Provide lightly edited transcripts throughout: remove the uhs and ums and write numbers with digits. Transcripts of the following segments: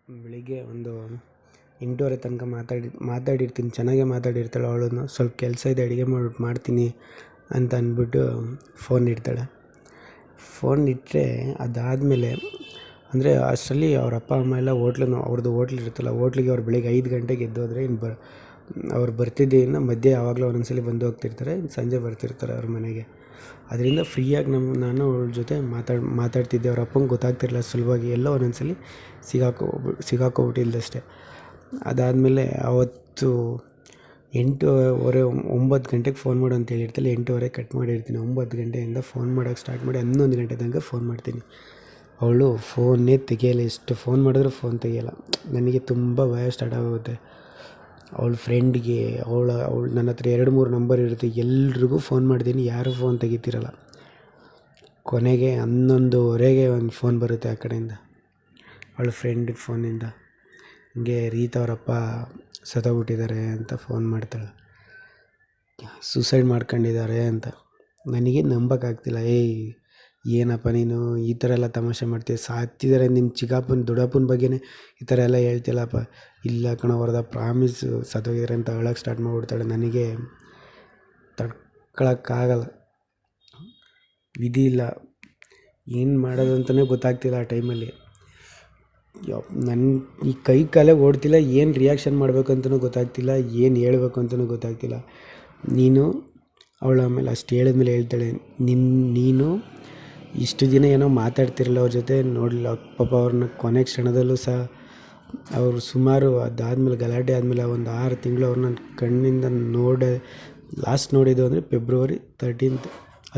ಬೆಳಿಗ್ಗೆ ಒಂದು 8:30 ತನಕ ಮಾತಾಡಿರ್ತೀನಿ, ಚೆನ್ನಾಗೇ ಮಾತಾಡಿರ್ತಾಳೆ. ಅವಳು ಸ್ವಲ್ಪ ಕೆಲಸ ಇದೆ, ಅಡುಗೆ ಮಾಡ್ತೀನಿ ಅಂತ ಅಂದ್ಬಿಟ್ಟು ಫೋನ್ ಇಡ್ತಾಳೆ. ಫೋನ್ ಇಟ್ಟರೆ ಅದಾದಮೇಲೆ ಅಂದರೆ ಅಷ್ಟರಲ್ಲಿ ಅವ್ರ ಅಪ್ಪ ಅಮ್ಮ ಎಲ್ಲ ಅವ್ರದ್ದು ಹೋಟ್ಲ್ ಇರುತ್ತಲ್ಲ, ಹೋಟ್ಲಿಗೆ ಅವ್ರು ಬೆಳಿಗ್ಗೆ 5 ಗಂಟೆಗೆ ಎದ್ದೋದ್ರೆ ಅವ್ರು ಬರ್ತಿದ್ದೆಯಿಂದ ಮಧ್ಯೆ ಯಾವಾಗಲೂ ಒಂದೊಂದ್ಸಲಿ ಬಂದು ಹೋಗ್ತಿರ್ತಾರೆ, ಸಂಜೆ ಬರ್ತಿರ್ತಾರೆ ಅವ್ರ ಮನೆಗೆ. ಅದರಿಂದ ಫ್ರೀಯಾಗಿ ನಾನು ಅವಳ ಜೊತೆ ಮಾತಾಡ್ತಿದ್ದೆ. ಅವ್ರ ಅಪ್ಪಂಗೆ ಗೊತ್ತಾಗ್ತಿರಲಿಲ್ಲ, ಸುಲಭವಾಗಿ ಎಲ್ಲೋ ಒಂದೊಂದ್ಸಲಿ ಸಿಗಾಕೋಬಿಟ್ಟಿಲ್ದಷ್ಟೇ. ಅದಾದಮೇಲೆ ಅವತ್ತು 8:30 9 ಗಂಟೆಗೆ ಫೋನ್ ಮಾಡು ಅಂತ ಹೇಳಿರ್ತಾಳೆ. 8:30 ಕಟ್ ಮಾಡಿರ್ತೀನಿ. 9 ಗಂಟೆಯಿಂದ ಫೋನ್ ಮಾಡೋಕ್ಕೆ ಸ್ಟಾರ್ಟ್ ಮಾಡಿ 11 ಗಂಟೆ ತನಕ ಫೋನ್ ಮಾಡ್ತೀನಿ. ಅವಳು ಫೋನ್ನೇ ತೆಗಿಯಲ್ಲ. ಎಷ್ಟು ಫೋನ್ ಮಾಡಿದ್ರೂ ಫೋನ್ ತೆಗಿಯಲ್ಲ. ನನಗೆ ತುಂಬ ಭಯ ಸ್ಟಾರ್ಟ್ ಆಗೋಗುತ್ತೆ. ಅವಳ ಫ್ರೆಂಡ್ಗೆ ಅವಳು ನನ್ನ ಹತ್ರ 2-3 ನಂಬರ್ ಇರುತ್ತೆ, ಎಲ್ರಿಗೂ ಫೋನ್ ಮಾಡ್ತೀನಿ, ಯಾರೂ ಫೋನ್ ತೆಗಿತಿರಲ್ಲ. ಕೊನೆಗೆ 11:30ಗೆ ಒಂದು ಫೋನ್ ಬರುತ್ತೆ ಆ ಕಡೆಯಿಂದ, ಅವಳ ಫ್ರೆಂಡ್ ಫೋನಿಂದ. ಹಿಂಗೆ ರೀತಾ ಅವರಪ್ಪ ಸತ್ತೋಗ್ಬಿಟ್ಟಿದ್ದಾರೆ ಅಂತ ಫೋನ್ ಮಾಡ್ತಾಳೆ, ಸೂಸೈಡ್ ಮಾಡ್ಕೊಂಡಿದ್ದಾರೆ ಅಂತ. ನನಗೆ ನಂಬೋಕ್ಕಾಗ್ತಿಲ್ಲ. ಏನಪ್ಪ ನೀನು ಈ ಥರ ಎಲ್ಲ ತಮಾಷೆ ಮಾಡ್ತೀಯ, ಸಾತ್ತಿದ್ದಾರೆ ನಿಮ್ಮ ದೊಡ್ಡಪ್ಪನ ಬಗ್ಗೆನೇ ಈ ಥರ ಎಲ್ಲ ಹೇಳ್ತಿಲ್ಲಪ್ಪ. ಇಲ್ಲ ಕಣ ವರದ, ಪ್ರಾಮಿಸ್ ಸತ್ತೋಗಿದ್ದಾರೆ ಅಂತ ಹೇಳೋಕ್ಕೆ ಸ್ಟಾರ್ಟ್ ಮಾಡಿಬಿಡ್ತಾಳೆ. ನನಗೆ ತಡ್ಕೊಳಕ್ಕಾಗಲ್ಲ, ವಿಧಿ ಇಲ್ಲ, ಏನು ಮಾಡೋದು ಅಂತಲೇ ಗೊತ್ತಾಗ್ತಿಲ್ಲ ಆ ಟೈಮಲ್ಲಿ. ನನ್ನ ಈ ಕೈ ಕಾಲೇ ಓಡ್ತಿಲ್ಲ, ಏನು ರಿಯಾಕ್ಷನ್ ಮಾಡಬೇಕು ಅಂತಲೂ ಗೊತ್ತಾಗ್ತಿಲ್ಲ, ಏನು ಹೇಳಬೇಕು ಅಂತಲೂ ಗೊತ್ತಾಗ್ತಿಲ್ಲ. ನೀನು ಅವಳು ಆಮೇಲೆ ಅಷ್ಟು ಹೇಳಿದ್ಮೇಲೆ ಹೇಳ್ತಾಳೆ, ನೀನು ಇಷ್ಟು ದಿನ ಏನೋ ಮಾತಾಡ್ತಿರಲ್ಲ ಅವ್ರ ಜೊತೆ, ನೋಡಲಿಲ್ಲ ಪಾಪ ಅವ್ರನ್ನ ಕೊನೆ ಕ್ಷಣದಲ್ಲೂ ಸಹ ಅವರು ಸುಮಾರು ಅದಾದಮೇಲೆ ಗಲಾಟೆ ಆದಮೇಲೆ ಒಂದು 6 ತಿಂಗಳು ಅವ್ರನ್ನ ಕಣ್ಣಿಂದ ಲಾಸ್ಟ್ ನೋಡಿದ್ದು ಅಂದರೆ February 13th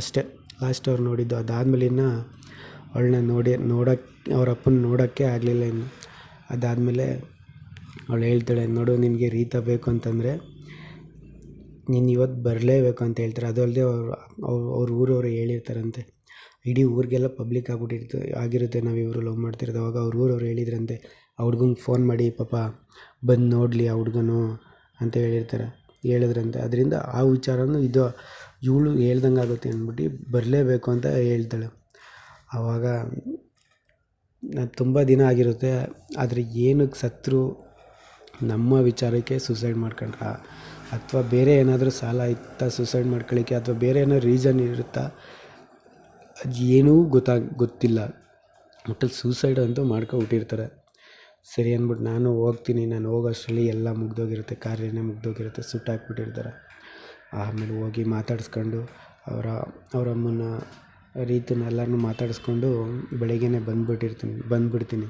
ಅಷ್ಟೇ ಲಾಸ್ಟ್ ಅವ್ರು ನೋಡಿದ್ದು. ಅದಾದಮೇಲೆ ಇನ್ನು ಅವಳನ್ನ ನೋಡೋಕ್ಕೆ ಅವ್ರ ಅಪ್ಪನ ನೋಡೋಕ್ಕೆ ಆಗಲಿಲ್ಲ ಇನ್ನು. ಅದಾದಮೇಲೆ ಅವಳು ಹೇಳ್ತಾಳೆ, ನೋಡು ನಿನಗೆ ರೀತಾ ಬೇಕು ಅಂತಂದರೆ ನೀನು ಇವತ್ತು ಬರಲೇಬೇಕು ಅಂತ ಹೇಳ್ತಾರೆ. ಅದು ಅಲ್ಲದೆ ಅವ್ರ ಊರವರು ಹೇಳಿರ್ತಾರಂತೆ, ಇಡೀ ಊರಿಗೆಲ್ಲ ಪಬ್ಲಿಕ್ ಆಗಿರುತ್ತೆ ನಾವಿವರು ಲವ್ ಮಾಡ್ತಿರೋದು. ಅವಾಗ ಅವ್ರ ಊರವ್ರು ಹೇಳಿದ್ರಂತೆ, ಆ ಹುಡ್ಗಂಗೆ ಫೋನ್ ಮಾಡಿ ಪಾಪ ಬಂದು ನೋಡಲಿ ಆ ಹುಡ್ಗನು ಅಂತ ಹೇಳಿದ್ರಂತೆ. ಅದರಿಂದ ಆ ವಿಚಾರನೂ ಇವಳು ಹೇಳ್ದಂಗೆ ಆಗುತ್ತೆ ಅಂದ್ಬಿಟ್ಟು ಬರಲೇಬೇಕು ಅಂತ ಹೇಳ್ತಾಳೆ. ಆವಾಗ ತುಂಬ ದಿನ ಆಗಿರುತ್ತೆ, ಆದರೆ ಏನಕ್ಕೆ ಸತ್ರು, ನಮ್ಮ ವಿಚಾರಕ್ಕೆ ಸೂಸೈಡ್ ಮಾಡ್ಕೊಂಡ್ರ ಅಥವಾ ಬೇರೆ ಏನಾದರೂ ಸಾಲ ಇತ್ತಾ ಸೂಸೈಡ್ ಮಾಡ್ಕೊಳ್ಳಿಕ್ಕೆ, ಅಥವಾ ಬೇರೆ ಏನೋ ರೀಸನ್ ಇರುತ್ತಾ, ಅದು ಏನೂ ಗೊತ್ತಿಲ್ಲ. ಒಟ್ಟಲ್ಲಿ ಸೂಸೈಡ್ ಅಂತೂ ಮಾಡ್ಕೊಬಿಟ್ಟಿರ್ತಾರೆ. ಸರಿ ಅಂದ್ಬಿಟ್ಟು ನಾನು ಹೋಗ್ತೀನಿ. ನಾನು ಹೋಗೋಷ್ಟರಲ್ಲಿ ಎಲ್ಲ ಮುಗ್ದೋಗಿರುತ್ತೆ, ಕಾರ್ಯನೇ ಮುಗ್ದೋಗಿರುತ್ತೆ, ಸುಟ್ಟಾಕ್ಬಿಟ್ಟಿರ್ತಾರೆ. ಆಮೇಲೆ ಹೋಗಿ ಮಾತಾಡಿಸ್ಕೊಂಡು ಅವ್ರ ಅಮ್ಮನ ರೀತಿನ ಎಲ್ಲರನ್ನೂ ಮಾತಾಡಿಸ್ಕೊಂಡು ಬೆಳಗ್ಗೆನೇ ಬಂದುಬಿಡ್ತೀನಿ.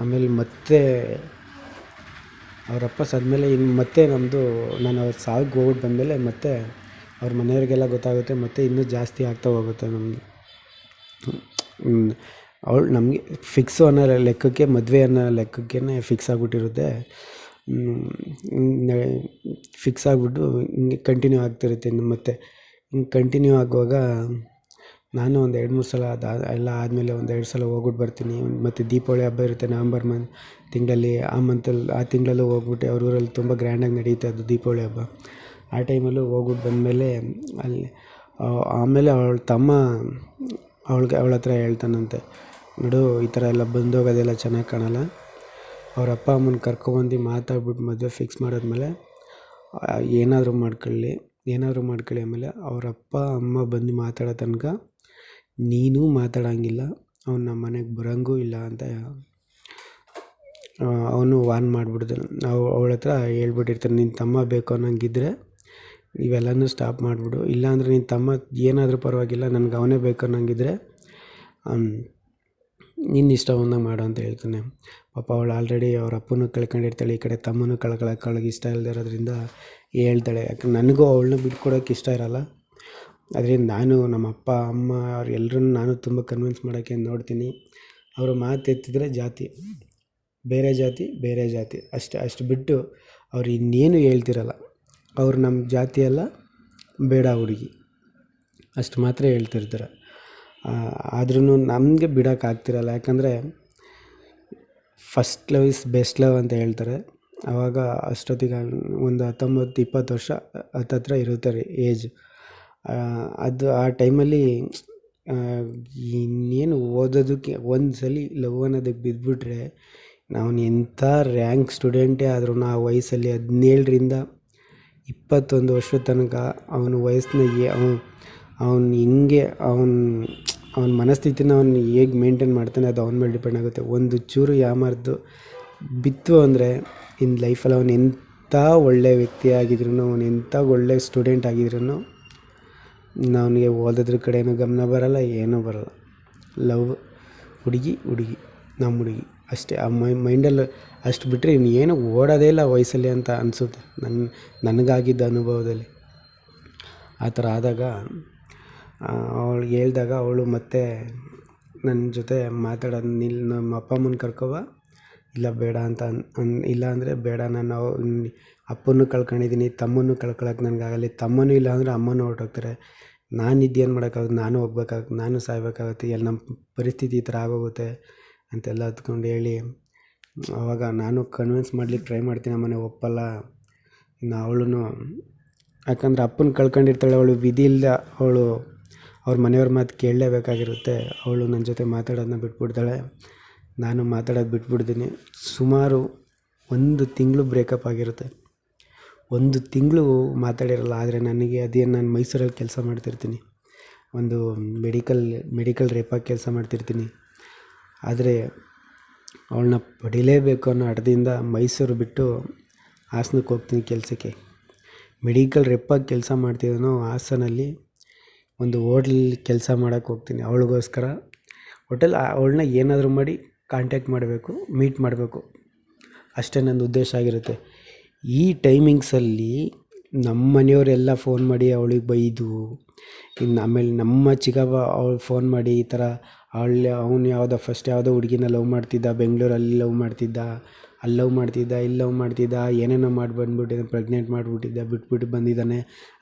ಆಮೇಲೆ ಮತ್ತೆ ಅವರಪ್ಪ ಸದ್ಮೇಲೆ ಇನ್ನು ಮತ್ತೆ ನಾನು ಅವ್ರ ಸಾವಿಗೆ ಹೋಗ್ಬಿಟ್ಟು ಬಂದಮೇಲೆ ಮತ್ತೆ ಅವ್ರ ಮನೆಯವ್ರಿಗೆಲ್ಲ ಗೊತ್ತಾಗುತ್ತೆ, ಮತ್ತು ಇನ್ನೂ ಜಾಸ್ತಿ ಆಗ್ತಾ ಹೋಗುತ್ತೆ ನಮ್ಮದು. ಅವಳು ನಮಗೆ ಫಿಕ್ಸು ಅನ್ನೋ ಲೆಕ್ಕಕ್ಕೆ, ಮದುವೆ ಅನ್ನೋ ಲೆಕ್ಕಕ್ಕೆ ಫಿಕ್ಸ್ ಆಗಿಬಿಟ್ಟಿರುತ್ತೆ. ಫಿಕ್ಸ್ ಆಗಿಬಿಟ್ಟು ಹಿಂಗೆ ಕಂಟಿನ್ಯೂ ಆಗ್ತಿರುತ್ತೆ. ಮತ್ತೆ ಹಿಂಗೆ ಕಂಟಿನ್ಯೂ ಆಗುವಾಗ ನಾನು ಒಂದು 2-3 ಸಲ ಎಲ್ಲ ಆದಮೇಲೆ ಒಂದು 2 ಸಲ ಹೋಗ್ಬಿಟ್ಟು ಬರ್ತೀನಿ. ಮತ್ತು ದೀಪಾವಳಿ ಹಬ್ಬ ಇರುತ್ತೆ ನವಂಬರ್ ತಿಂಗಳಲ್ಲಿ, ಆ ತಿಂಗಳಲ್ಲೂ ಹೋಗ್ಬಿಟ್ಟು ಅವ್ರ ಊರಲ್ಲಿ ತುಂಬ ಗ್ರ್ಯಾಂಡಾಗಿ ನಡೆಯುತ್ತೆ ಅದು ದೀಪಾವಳಿ ಹಬ್ಬ. ಆ ಟೈಮಲ್ಲೂ ಹೋಗ್ಬಿಟ್ಟು ಬಂದಮೇಲೆ ಆಮೇಲೆ ಅವಳ ತಮ್ಮ ಅವಳ ಹತ್ರ ಹೇಳ್ತಾನಂತೆ, ನೋಡು ಈ ಥರ ಎಲ್ಲ ಬಂದೋಗೋದೆಲ್ಲ ಚೆನ್ನಾಗಿ ಕಾಣಲ್ಲ, ಅವ್ರ ಅಪ್ಪ ಅಮ್ಮನ ಕರ್ಕೊಬಂದು ಮಾತಾಡ್ಬಿಟ್ಟು ಮದುವೆ ಫಿಕ್ಸ್ ಮಾಡಿದ್ಮೇಲೆ ಏನಾದರೂ ಮಾಡ್ಕೊಳ್ಳಿ ಆಮೇಲೆ ಅವ್ರ ಅಪ್ಪ ಅಮ್ಮ ಬಂದು ಮಾತಾಡೋ ತನಕ ನೀನೂ ಮಾತಾಡೋಂಗಿಲ್ಲ, ಅವ್ನು ನಮ್ಮ ಮನೆಗೆ ಬರೋಂಗೂ ಇಲ್ಲ ಅಂತ ಅವನು ವಾರ್ನ್ ಮಾಡಿಬಿಡ್ತಾನೆ. ಅವಳ ಹತ್ರ ಹೇಳ್ಬಿಟ್ಟಿರ್ತಾನೆ, ನಿನ್ನ ತಮ್ಮ ಬೇಕು ಅನ್ನೋಂಗಿದ್ರೆ ಇವೆಲ್ಲನೂ ಸ್ಟಾಪ್ ಮಾಡಿಬಿಡು, ಇಲ್ಲಾಂದರೆ ನಿನ್ನ ತಮ್ಮ ಏನಾದರೂ ಪರವಾಗಿಲ್ಲ, ನನಗೆ ಅವನೇ ಬೇಕು ಅನ್ನೋಂಗಿದ್ರೆ ನಿನ್ನ ಇಷ್ಟ ಬಂದಂಗೆ ಮಾಡು ಅಂತ ಹೇಳ್ತಾನೆ. ಪಾಪ ಅವಳು ಆಲ್ರೆಡಿ ಅವ್ರ ಅಪ್ಪನೂ ಕಳ್ಕೊಂಡಿರ್ತಾಳೆ, ಈ ಕಡೆ ತಮ್ಮನೂ ಕಳ್ಕೊಳ್ಳೋಕೆ ಇಷ್ಟ ಇಲ್ಲದೆ ಇರೋದ್ರಿಂದ ಹೇಳ್ತಾಳೆ. ಯಾಕಂದ್ರೆ ನನಗೂ ಅವಳನ್ನ ಬಿಟ್ಕೊಡೋಕೆ ಇಷ್ಟ ಇರೋಲ್ಲ. ಅದರಿಂದ ನಾನು ನಮ್ಮ ಅಪ್ಪ ಅಮ್ಮ ಅವ್ರು ಎಲ್ಲರನ್ನೂ ನಾನು ತುಂಬ ಕನ್ವಿನ್ಸ್ ಮಾಡೋಕ್ಕೆ ನೋಡ್ತೀನಿ. ಅವರು ಮಾತು ಎತ್ತಿದ್ರೆ ಬೇರೆ ಜಾತಿ ಅಷ್ಟು ಬಿಟ್ಟು ಅವ್ರು ಇನ್ನೇನು ಹೇಳ್ತಿರಲ್ಲ. ಅವ್ರು ನಮ್ಮ ಜಾತಿಯೆಲ್ಲ, ಬೇಡ ಹುಡುಗಿ ಅಷ್ಟು ಮಾತ್ರ ಹೇಳ್ತಿರ್ತಾರೆ. ಆದ್ರೂ ನಮಗೆ ಬಿಡೋಕ್ಕಾಗ್ತಿರಲ್ಲ. ಯಾಕಂದರೆ first love is best love ಅಂತ ಹೇಳ್ತಾರೆ. ಆವಾಗ ಅಷ್ಟೊತ್ತಿಗೆ ಒಂದು 19-20 ವರ್ಷ ಹತ್ತತ್ರ ಇರುತ್ತೆ ಏಜ್. ಅದು ಆ ಟೈಮಲ್ಲಿ ಇನ್ನೇನು ಓದೋದಕ್ಕೆ ಒಂದು ಸಲ ಲವ್ ಅನ್ನೋದಕ್ಕೆ ಬಿದ್ದುಬಿಟ್ರೆ ಅವನು ಎಂಥ ರ್ಯಾಂಕ್ ಸ್ಟೂಡೆಂಟೇ ಆದ್ರೂ ಆ ವಯಸ್ಸಲ್ಲಿ 17ರಿಂದ 21 ವರ್ಷದ ತನಕ ಅವನ ವಯಸ್ಸನ್ನ ಅವನು ಹಿಂಗೆ ಅವನ ಮನಸ್ಥಿತಿನ ಅವನು ಹೇಗೆ ಮೇಂಟೈನ್ ಮಾಡ್ತಾನೆ ಅದು ಅವನ ಮೇಲೆ ಡಿಪೆಂಡ್ ಆಗುತ್ತೆ. ಒಂದು ಚೂರು ಯಾಮಾರ್ದು ಬಿತ್ತು ಅಂದರೆ ಇನ್ನು ಲೈಫಲ್ಲಿ ಅವನು ಎಂಥ ಒಳ್ಳೆಯ ವ್ಯಕ್ತಿ ಆಗಿದ್ರು, ಅವನು ಎಂಥ ಒಳ್ಳೆಯ ಸ್ಟೂಡೆಂಟ್ ಆಗಿದ್ರು ಅವನಿಗೆ ಓದೋದ್ರ ಕಡೆಯೂ ಗಮನ ಬರೋಲ್ಲ, ಏನೂ ಬರೋಲ್ಲ. ಲವ್ ಹುಡುಗಿ ನಮ್ಮ ಹುಡುಗಿ ಅಷ್ಟೇ. ಆ ಮೈಂಡಲ್ಲಿ ಅಷ್ಟು ಬಿಟ್ಟರೆ ಇನ್ನೇನು ಓಡೋದೇ ಇಲ್ಲ ವಯಸ್ಸಲ್ಲಿ ಅಂತ ಅನಿಸುತ್ತೆ ನನಗಾಗಿದ್ದ ಅನುಭವದಲ್ಲಿ. ಆ ಥರ ಆದಾಗ ಅವಳಿಗೆ ಹೇಳ್ದಾಗ ಅವಳು ಮತ್ತೆ ನನ್ನ ಜೊತೆ ಮಾತಾಡೋದು ನಮ್ಮ ಅಪ್ಪ ಅಮ್ಮನ ಕರ್ಕೊಬ, ಇಲ್ಲ ಬೇಡ ಅಂತ ಇಲ್ಲ ಅಂದರೆ ಬೇಡ, ನಾನು ಅಪ್ಪನೂ ಕಳ್ಕೊಂಡಿದ್ದೀನಿ, ತಮ್ಮನೂ ಕಳ್ಕೊಳಕ್ಕೆ ನನಗಾಗಲಿ, ತಮ್ಮನೂ ಇಲ್ಲ ಅಂದರೆ ಅಮ್ಮನೂ ಹೊರಟೋಗ್ತಾರೆ, ನಾನು ಇದೇನು ಮಾಡೋಕ್ಕಾಗುತ್ತೆ, ನಾನು ಹೋಗ್ಬೇಕಾಗುತ್ತೆ, ನಾನು ಸಾಯ್ಬೇಕಾಗುತ್ತೆ, ಎಲ್ಲ ನಮ್ಮ ಪರಿಸ್ಥಿತಿ ಈ ಥರ ಆಗೋಗುತ್ತೆ ಅಂತೆಲ್ಲ ಹತ್ಕೊಂಡು ಹೇಳಿ ಆವಾಗ ನಾನು ಕನ್ವಿನ್ಸ್ ಮಾಡ್ಲಿಕ್ಕೆ ಟ್ರೈ ಮಾಡ್ತೀನಿ. ಮನೆ ಒಪ್ಪಲ್ಲ. ಇನ್ನು ಅವಳು ಯಾಕಂದರೆ ಅಪ್ಪನ ಕಳ್ಕೊಂಡಿರ್ತಾಳೆ, ಅವಳು ವಿಧಿ ಇಲ್ಲ, ಅವಳು ಅವ್ರ ಮನೆಯವ್ರ ಮಾತು ಕೇಳಲೇಬೇಕಾಗಿರುತ್ತೆ. ಅವಳು ನನ್ನ ಜೊತೆ ಮಾತಾಡೋದನ್ನ ಬಿಟ್ಬಿಡ್ತಾಳೆ, ನಾನು ಮಾತಾಡೋದು ಬಿಟ್ಬಿಡ್ತೀನಿ. ಸುಮಾರು 1 ತಿಂಗಳು ಬ್ರೇಕಪ್ ಆಗಿರುತ್ತೆ. 1 ತಿಂಗಳು ಮಾತಾಡಿರಲ್ಲ. ಆದರೆ ನನಗೆ ಅದೇನು, ನಾನು ಮೈಸೂರಲ್ಲಿ ಕೆಲಸ ಮಾಡ್ತಿರ್ತೀನಿ, ಒಂದು ಮೆಡಿಕಲ್ ರೇಪಾಗಿ ಕೆಲಸ ಮಾಡ್ತಿರ್ತೀನಿ. ಆದರೆ ಅವಳನ್ನ ಪಡಿಲೇಬೇಕು ಅನ್ನೋ ಹಠದಿಂದ ಮೈಸೂರು ಬಿಟ್ಟು ಹಾಸನಕ್ಕೆ ಹೋಗ್ತೀನಿ ಕೆಲಸಕ್ಕೆ. ಮೆಡಿಕಲ್ ರೆಪ್ಪಾಗಿ ಕೆಲಸ ಮಾಡ್ತಿದ್ದನು ಹಾಸನಲ್ಲಿ. ಒಂದು ಹೋಟ್ಲಲ್ಲಿ ಕೆಲಸ ಮಾಡೋಕ್ಕೆ ಹೋಗ್ತೀನಿ ಅವಳಿಗೋಸ್ಕರ. ಅವಳನ್ನ ಏನಾದರೂ ಮಾಡಿ ಕಾಂಟ್ಯಾಕ್ಟ್ ಮಾಡಬೇಕು, ಮೀಟ್ ಮಾಡಬೇಕು, ಅಷ್ಟೇ ನನ್ನ ಉದ್ದೇಶ ಆಗಿರುತ್ತೆ. ಈ ಟೈಮಿಂಗ್ಸಲ್ಲಿ ನಮ್ಮ ಮನೆಯವರೆಲ್ಲ ಫೋನ್ ಮಾಡಿ ಅವಳಿಗೆ ಬೈದು, ಇನ್ನು ಆಮೇಲೆ ನಮ್ಮ ಚಿಕ್ಕಪ್ಪ ಅವಳು ಫೋನ್ ಮಾಡಿ ಈ ಥರ ಅವನು ಫಸ್ಟ್ ಯಾವುದೋ ಹುಡುಗಿನ ಲವ್ ಮಾಡ್ತಿದ್ದ, ಬೆಂಗಳೂರಲ್ಲಿ ಲವ್ ಮಾಡ್ತಿದ್ದ, ಅಲ್ಲಿ ಲವ್ ಮಾಡ್ತಿದ್ದ, ಇಲ್ಲಿ ಲವ್ ಮಾಡ್ತಿದ್ದ, ಏನೇನೋ ಮಾಡಿ ಬಂದ್ಬಿಟ್ಟಿದ್ದ, ಪ್ರೆಗ್ನೆಂಟ್ ಮಾಡಿಬಿಟ್ಟಿದ್ದ, ಬಿಟ್ಬಿಟ್ಟು ಬಂದಿದ್ದಾನೆ,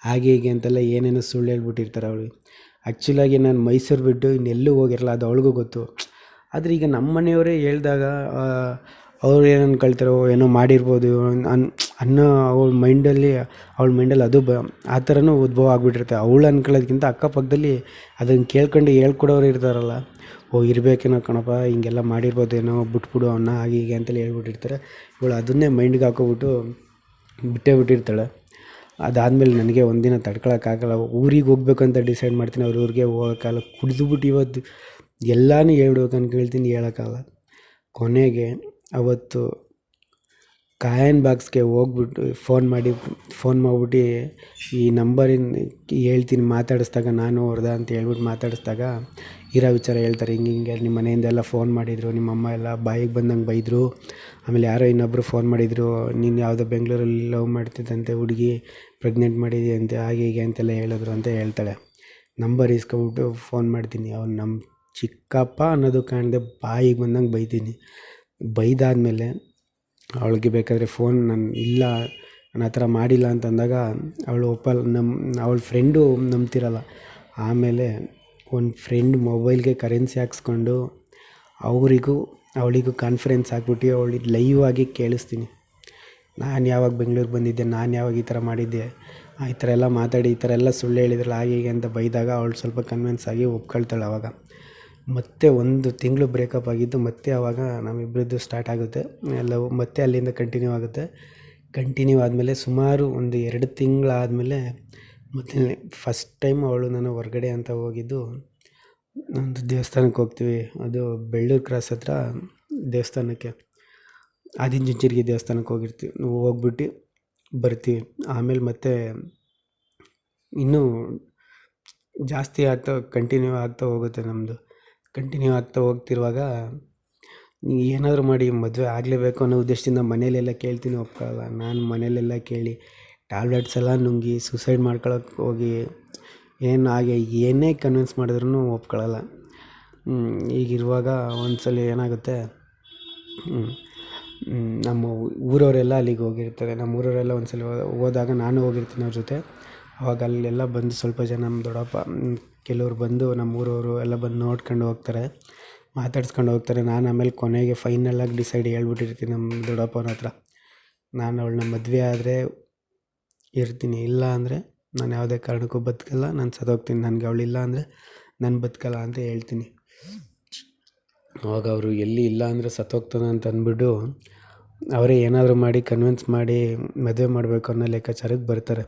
ಹಾಗೆ ಹೀಗೆ ಅಂತೆಲ್ಲ ಏನೇನೋ ಸುಳ್ಳು ಹೇಳ್ಬಿಟ್ಟಿರ್ತಾರೆ ಅವಳಿಗೆ. ಆ್ಯಕ್ಚುಲಾಗಿ ನಾನು ಮೈಸೂರು ಬಿಟ್ಟು ಇನ್ನೆಲ್ಲೂ ಹೋಗಿರಲ್ಲ, ಅದು ಅವಳಿಗೂ ಗೊತ್ತು. ಆದರೆ ಈಗ ನಮ್ಮ ಮನೆಯವರೇ ಹೇಳಿದಾಗ ಅವ್ರು ಏನು ಅನ್ಕೊಳ್ತಾರೋ, ಏನೋ ಮಾಡಿರ್ಬೋದು ಅನ್ನೋ ಅವಳ ಮೈಂಡಲ್ಲಿ ಅದು ಆ ಥರನೂ ಉದ್ಭವ ಆಗಿಬಿಟ್ಟಿರುತ್ತೆ. ಅವಳು ಅನ್ಕೊಳ್ಳೋದಕ್ಕಿಂತ ಅಕ್ಕಪಕ್ಕದಲ್ಲಿ ಅದನ್ನು ಕೇಳ್ಕೊಂಡು ಹೇಳ್ಕೊಡೋರು ಇರ್ತಾರಲ್ಲ, ಇರಬೇಕೇನೋ ಕಣಪ್ಪ, ಹಿಂಗೆಲ್ಲ ಮಾಡಿರ್ಬೋದೇನೋ, ಬಿಟ್ಬಿಡು ಅವನ್ನ, ಹಾಗೆ ಹೀಗೆ ಅಂತೇಳಿ ಹೇಳ್ಬಿಟ್ಟಿರ್ತಾರೆ. ಇವಳು ಅದನ್ನೇ ಮೈಂಡ್ಗೆ ಹಾಕೋಬಿಟ್ಟು ಬಿಟ್ಟೇ ಬಿಟ್ಟಿರ್ತಾಳೆ. ಅದಾದಮೇಲೆ ನನಗೆ ಒಂದಿನ ತಡ್ಕೊಳಕ್ಕಾಗಲ್ಲ, ಊರಿಗೆ ಹೋಗ್ಬೇಕು ಅಂತ ಡಿಸೈಡ್ ಮಾಡ್ತೀನಿ. ಅವ್ರ ಊರಿಗೆ ಹೋಗೋಕ್ಕಾಗಲ್ಲ, ಕುಡಿದ್ಬಿಟ್ಟು ಇವತ್ತು ಎಲ್ಲನೂ ಹೇಳ್ಬೇಕು ಅನ್ಕೊಳ್ತೀನಿ, ಹೇಳೋಕ್ಕಾಗಲ್ಲ. ಕೊನೆಗೆ ಅವತ್ತು ಕಾಯನ್ ಬಾಕ್ಸ್ಗೆ ಹೋಗ್ಬಿಟ್ಟು ಫೋನ್ ಮಾಡಿಬಿಟ್ಟು ಈ ನಂಬರಿನ ಹೇಳ್ತೀನಿ ಮಾತಾಡಿಸ್ದಾಗ, ನಾನು ಅವ್ರದ ಅಂತ ಹೇಳ್ಬಿಟ್ಟು ಮಾತಾಡಿಸ್ದಾಗ ಇರೋ ವಿಚಾರ ಹೇಳ್ತಾರೆ. ಹಿಂಗೆ ನಿಮ್ಮ ಮನೆಯಿಂದೆಲ್ಲ ಫೋನ್ ಮಾಡಿದರು, ನಿಮ್ಮ ಅಮ್ಮ ಎಲ್ಲ ಬಾಯಿಗೆ ಬಂದಂಗೆ ಬೈದರು, ಆಮೇಲೆ ಯಾರೋ ಇನ್ನೊಬ್ಬರು ಫೋನ್ ಮಾಡಿದರು, ನೀನು ಯಾವುದೋ ಬೆಂಗಳೂರಲ್ಲಿ ಲವ್ ಮಾಡ್ತಿದ್ದಂತೆ ಹುಡುಗಿ ಪ್ರೆಗ್ನೆಂಟ್ ಮಾಡಿದೆಯಂತೆ, ಹಾಗೆ ಹೀಗೆ ಅಂತೆಲ್ಲ ಹೇಳಿದ್ರು ಅಂತ ಹೇಳ್ತಾಳೆ. ನಂಬರ್ ಇಸ್ಕೊಬಿಟ್ಟು ಫೋನ್ ಮಾಡ್ತೀನಿ. ಅವ್ನು ನಮ್ಮ ಚಿಕ್ಕಪ್ಪ ಅನ್ನೋದು ಕಾಣದೆ ಬಾಯಿಗೆ ಬಂದಂಗೆ ಬೈತೀನಿ. ಬೈದಾದ್ಮೇಲೆ ಅವಳಿಗೆ ಬೇಕಾದರೆ ಫೋನ್ ನಾನು ಇಲ್ಲ, ನನ್ನ ಹತ್ರ ಮಾಡಿಲ್ಲ ಅಂತಂದಾಗ ಅವಳು ಅವಳ ಫ್ರೆಂಡು ನಂಬ್ತಿರಲ್ಲ. ಆಮೇಲೆ ಒಂದು ಫ್ರೆಂಡ್ ಮೊಬೈಲ್ಗೆ ಕರೆನ್ಸಿ ಹಾಕ್ಸ್ಕೊಂಡು ಅವಳಿಗೂ ಕಾನ್ಫರೆನ್ಸ್ ಹಾಕ್ಬಿಟ್ಟು ಅವಳಿಗೆ ಲೈವ್ ಆಗಿ ಕೇಳಿಸ್ತೀನಿ. ನಾನು ಯಾವಾಗ ಬೆಂಗಳೂರಿಗೆ ಬಂದಿದ್ದೆ, ನಾನು ಯಾವಾಗ ಈ ಥರ ಮಾಡಿದ್ದೆ, ಈ ಥರ ಎಲ್ಲ ಮಾತಾಡಿ ಈ ಥರ ಎಲ್ಲ ಸುಳ್ಳು ಹೇಳಿದ್ರಲ್ಲ, ಹಾಗೆ ಹೀಗೆ ಅಂತ ಬೈದಾಗ ಅವಳು ಸ್ವಲ್ಪ ಕನ್ವಿನ್ಸ್ ಆಗಿ ಒಪ್ಕೊಳ್ತಾಳೆ. ಆವಾಗ ಮತ್ತೆ 1 ತಿಂಗಳು ಬ್ರೇಕಪ್ ಆಗಿದ್ದು, ಮತ್ತೆ ಆವಾಗ ನಮ್ಮಿಬ್ಬರದ್ದು ಸ್ಟಾರ್ಟ್ ಆಗುತ್ತೆ ಲವ್. ಮತ್ತೆ ಅಲ್ಲಿಂದ ಕಂಟಿನ್ಯೂ ಆದಮೇಲೆ ಸುಮಾರು ಒಂದು 2 ತಿಂಗಳಾದಮೇಲೆ ಮತ್ತೆ ಫಸ್ಟ್ ಟೈಮ್ ಅವಳು ನಾನು ಹೊರಗಡೆ ಅಂತ ಹೋಗಿದ್ದು ಒಂದು ದೇವಸ್ಥಾನಕ್ಕೆ ಹೋಗ್ತೀವಿ. ಅದು ಬೆಳ್ಳೂರು ಕ್ರಾಸ್ ಹತ್ರ ದೇವಸ್ಥಾನಕ್ಕೆ, ಆದಿಚುಂಚನಗಿರಿ ದೇವಸ್ಥಾನಕ್ಕೆ ಹೋಗ್ಬಿಟ್ಟು ಬರ್ತೀವಿ. ಆಮೇಲೆ ಮತ್ತೆ ಇನ್ನೂ ಜಾಸ್ತಿ ಕಂಟಿನ್ಯೂ ಆಗ್ತಾ ಹೋಗುತ್ತೆ ನಮ್ಮದು. ಕಂಟಿನ್ಯೂ ಆಗ್ತಾ ಹೋಗ್ತಿರುವಾಗ ಏನಾದರೂ ಮಾಡಿ ಮದುವೆ ಆಗಲೇಬೇಕು ಅನ್ನೋ ಉದ್ದೇಶದಿಂದ ಮನೇಲೆಲ್ಲ ಕೇಳ್ತೀನಿ, ಒಪ್ಕೊಳ್ಳಲ್ಲ. ನಾನು ಮನೇಲೆಲ್ಲ ಕೇಳಿ ಟ್ಯಾಬ್ಲೆಟ್ಸ್ ಎಲ್ಲ ನುಂಗಿ ಸೂಸೈಡ್ ಮಾಡ್ಕೊಳಕ್ಕೆ ಹೋಗಿ ಏನೇ ಕನ್ವಿನ್ಸ್ ಮಾಡಿದ್ರೂ ಒಪ್ಕೊಳ್ಳಲ್ಲ. ಈಗಿರುವಾಗ ಒಂದ್ಸಲ ಏನಾಗುತ್ತೆ, ನಮ್ಮ ಊರವರೆಲ್ಲ ಅಲ್ಲಿಗೆ ಹೋಗಿರ್ತಾರೆ. ನಮ್ಮ ಊರವರೆಲ್ಲ ಒಂದ್ಸಲ ಹೋದಾಗ ನಾನು ಹೋಗಿರ್ತೀನಿ ಅವ್ರ ಜೊತೆ. ಆವಾಗ ಅಲ್ಲೆಲ್ಲ ಬಂದು ಸ್ವಲ್ಪ ಜನ ನಮ್ಮ ದೊಡ್ಡಪ್ಪ ಕೆಲವ್ರು ಬಂದು, ನಮ್ಮ ಊರವರು ಎಲ್ಲ ಬಂದು ನೋಡ್ಕೊಂಡು ಹೋಗ್ತಾರೆ, ಮಾತಾಡ್ಸ್ಕೊಂಡು ಹೋಗ್ತಾರೆ. ನಾನು ಆಮೇಲೆ ಕೊನೆಗೆ ಫೈನಲಾಗಿ ಡಿಸೈಡ್ ಹೇಳ್ಬಿಟ್ಟಿರ್ತೀನಿ ನಮ್ಮ ದೊಡ್ಡಪ್ಪನ ಹತ್ರ, ನಾನು ಅವಳನ್ನ ಮದುವೆ ಆದರೆ ಇರ್ತೀನಿ, ಇಲ್ಲ ಅಂದರೆ ನಾನು ಯಾವುದೇ ಕಾರಣಕ್ಕೂ ಬದುಕಲ್ಲ, ನಾನು ಸತ್ತೋಗ್ತೀನಿ, ನನಗೆ ಅವಳಿಲ್ಲ ಅಂದರೆ ನಾನು ಬದುಕಲ್ಲ ಅಂತ ಹೇಳ್ತೀನಿ. ಅವಾಗ ಅವರು ಎಲ್ಲಿ ಇಲ್ಲ ಅಂದರೆ ಸತ್ತೋಗ್ತಾನೆ ಅಂತ ಅಂದ್ಬಿಟ್ಟು ಅವರೇ ಏನಾದರೂ ಮಾಡಿ ಕನ್ವಿನ್ಸ್ ಮಾಡಿ ಮದುವೆ ಮಾಡಬೇಕು ಅನ್ನೋ ಲೆಕ್ಕಾಚಾರಕ್ಕೆ ಬರ್ತಾರೆ.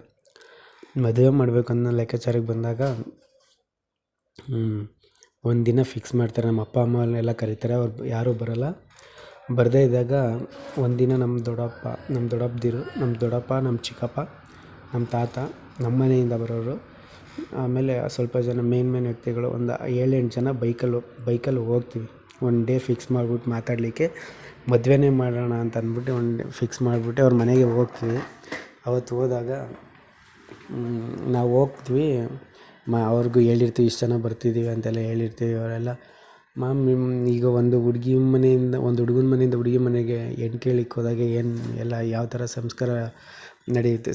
ಮದುವೆ ಮಾಡಬೇಕು ಅನ್ನೋ ಲೆಕ್ಕಾಚಾರಕ್ಕೆ ಬಂದಾಗ ಒಂದು ದಿನ ಫಿಕ್ಸ್ ಮಾಡ್ತಾರೆ. ನಮ್ಮ ಅಪ್ಪ ಅಮ್ಮನೆಲ್ಲ ಕರೀತಾರೆ, ಅವ್ರು ಯಾರೂ ಬರೋಲ್ಲ. ಬರದೇ ಇದ್ದಾಗ ಒಂದಿನ ನಮ್ಮ ದೊಡ್ಡಪ್ಪದಿರು, ನಮ್ಮ ದೊಡ್ಡಪ್ಪ, ನಮ್ಮ ಚಿಕ್ಕಪ್ಪ, ನಮ್ಮ ತಾತ, ನಮ್ಮ ಮನೆಯಿಂದ ಬರೋರು, ಆಮೇಲೆ ಸ್ವಲ್ಪ ಜನ ಮೇನ್ ವ್ಯಕ್ತಿಗಳು, ಒಂದು 7-8 ಜನ ಬೈಕಲ್ಲಿ ಹೋಗ್ತೀವಿ. ಒಂದು ಡೇ ಫಿಕ್ಸ್ ಮಾಡ್ಬಿಟ್ಟು ಮಾತಾಡಲಿಕ್ಕೆ ಮದುವೆನೇ ಮಾಡೋಣ ಅಂತ ಅಂದ್ಬಿಟ್ಟು ಒಂದು ಡೇ ಫಿಕ್ಸ್ ಮಾಡಿಬಿಟ್ಟು ಅವ್ರ ಮನೆಗೆ ಹೋಗ್ತೀವಿ. ಅವತ್ತು ಹೋದಾಗ ನಾವು ಹೋಗ್ತೀವಿ, ಅವ್ರಿಗೂ ಹೇಳಿರ್ತೀವಿ ಇಷ್ಟು ಜನ ಬರ್ತಿದ್ದೀವಿ ಅಂತೆಲ್ಲ ಹೇಳಿರ್ತೀವಿ. ಅವರೆಲ್ಲ ಈಗ ಒಂದು ಹುಡುಗನ ಮನೆಯಿಂದ ಹುಡುಗಿ ಮನೆಗೆ ಹೆಣ್ಣು ಕೇಳಲಿಕ್ಕೆ ಹೋದಾಗ ಏನು ಎಲ್ಲ ಯಾವ ಥರ ಸಂಸ್ಕಾರ ನಡೆಯುತ್ತೆ,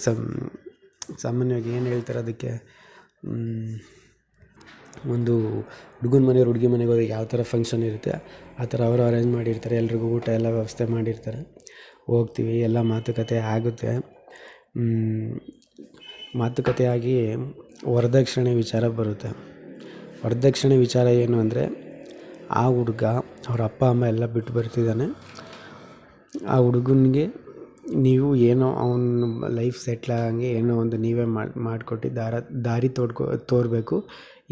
ಸಾಮಾನ್ಯವಾಗಿ ಏನು ಹೇಳ್ತಾರೆ ಅದಕ್ಕೆ, ಒಂದು ಹುಡುಗನ ಮನೆಯವ್ರು ಹುಡುಗಿ ಮನೆಗೆ ಹೋದಾಗ ಯಾವ ಥರ ಫಂಕ್ಷನ್ ಇರುತ್ತೆ ಆ ಥರ ಅವರು ಅರೇಂಜ್ ಮಾಡಿರ್ತಾರೆ. ಎಲ್ರಿಗೂ ಊಟ ಎಲ್ಲ ವ್ಯವಸ್ಥೆ ಮಾಡಿರ್ತಾರೆ. ಹೋಗ್ತೀವಿ, ಎಲ್ಲ ಮಾತುಕತೆ ಆಗುತ್ತೆ. ಮಾತುಕತೆ ಆಗಿ ವರದಕ್ಷಿಣೆ ವಿಚಾರ ಬರುತ್ತೆ. ವರದಕ್ಷಿಣೆ ವಿಚಾರ ಏನು ಅಂದರೆ, ಆ ಹುಡುಗ ಅವ್ರ ಅಪ್ಪ ಅಮ್ಮ ಎಲ್ಲ ಬಿಟ್ಟು ಬರ್ತಿದ್ದಾನೆ. ಆ ಹುಡುಗನಿಗೆ ನೀವು ಏನೋ ಅವನ ಲೈಫ್ ಸೆಟ್ಲ್ ಆಗಂಗೆ ಏನೋ ಒಂದು ನೀವೇ ಮಾಡಿಕೊಟ್ಟು ದಾರಿ ತೋರಬೇಕು.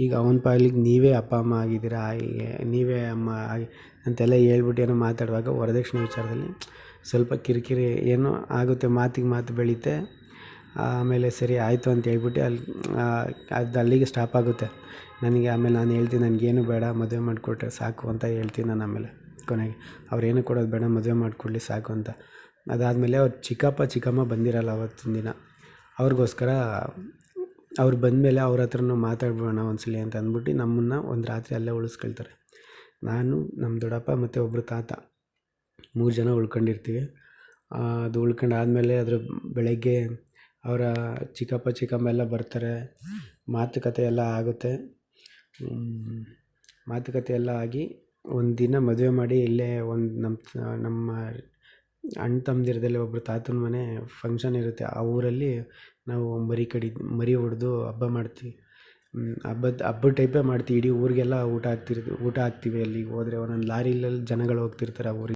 ಈಗ ಅವನ ಪಾಲಿಗೆ ನೀವೇ ಅಪ್ಪ ಅಮ್ಮ ಆಗಿದ್ದೀರಾ, ಹೀಗೆ ನೀವೇ ಅಮ್ಮ ಆಗಿ ಅಂತೆಲ್ಲ ಹೇಳ್ಬಿಟ್ಟು ಏನೋ ಮಾತಾಡುವಾಗ ವರದಕ್ಷಿಣೆ ವಿಚಾರದಲ್ಲಿ ಸ್ವಲ್ಪ ಕಿರಿಕಿರಿ ಏನೋ ಆಗುತ್ತೆ, ಮಾತಿಗೆ ಮಾತು ಬೆಳೀತೆ. ಆಮೇಲೆ ಸರಿ ಆಯಿತು ಅಂತ ಹೇಳ್ಬಿಟ್ಟು ಅದು ಅಲ್ಲಿಗೆ ಸ್ಟಾಪ್ ಆಗುತ್ತೆ. ಆಮೇಲೆ ನಾನು ಹೇಳ್ತೀನಿ, ನನಗೇನು ಬೇಡ, ಮದುವೆ ಮಾಡಿಕೊಟ್ರೆ ಸಾಕು ಅಂತ ಹೇಳ್ತೀನಿ ನಾನು. ಆಮೇಲೆ ಕೊನೆಗೆ ಅವ್ರೇನು ಕೊಡೋದು ಬೇಡ, ಮದುವೆ ಮಾಡಿಕೊಡ್ಲಿ ಸಾಕು ಅಂತ. ಅದಾದಮೇಲೆ ಅವ್ರ ಚಿಕ್ಕಮ್ಮ ಬಂದಿರಲ್ಲ ಅವತ್ತಿನ ದಿನ. ಅವ್ರಿಗೋಸ್ಕರ ಅವ್ರು ಬಂದಮೇಲೆ ಅವ್ರ ಹತ್ರನೂ ಮಾತಾಡ್ಬೋಣ ಒಂದ್ಸಲಿ ಅಂತ ಅಂದ್ಬಿಟ್ಟು ನಮ್ಮನ್ನು ಒಂದು ರಾತ್ರಿ ಅಲ್ಲೇ ಉಳಿಸ್ಕೊಳ್ತಾರೆ. ನಾನು, ನಮ್ಮ ದೊಡ್ಡಪ್ಪ ಮತ್ತು ಒಬ್ಬರು ತಾತ 3 ಜನ ಉಳ್ಕೊಂಡಿರ್ತೀವಿ. ಅದು ಉಳ್ಕೊಂಡಾದ್ಮೇಲೆ ಅದ್ರ ಬೆಳಗ್ಗೆ ಅವರ ಚಿಕ್ಕಮ್ಮ ಎಲ್ಲ ಬರ್ತಾರೆ. ಮಾತುಕತೆ ಎಲ್ಲ ಆಗುತ್ತೆ. ಮಾತುಕತೆ ಎಲ್ಲ ಆಗಿ ಒಂದು ದಿನ ಮದುವೆ ಮಾಡಿ ಇಲ್ಲೇ ನಮ್ಮ ಅಣ್ಣ ತಮ್ಮದಿರದಲ್ಲಿ ಒಬ್ಬರು ತಾತನ ಮನೆ ಫಂಕ್ಷನ್ ಇರುತ್ತೆ. ಆ ಊರಲ್ಲಿ ನಾವು ಮರಿ ಹೊಡೆದು ಹಬ್ಬ ಮಾಡ್ತೀವಿ. ಹಬ್ಬದ ಟೈಪೇ ಮಾಡ್ತೀವಿ. ಇಡೀ ಊರಿಗೆಲ್ಲ ಊಟ ಹಾಕ್ತೀವಿ. ಅಲ್ಲಿಗೆ ಹೋದರೆ ಒಂದೊಂದು ಲಾರಿಯಲ್ಲಿ ಜನಗಳು ಹೋಗ್ತಿರ್ತಾರೆ ಆ ಊರಿಗೆ.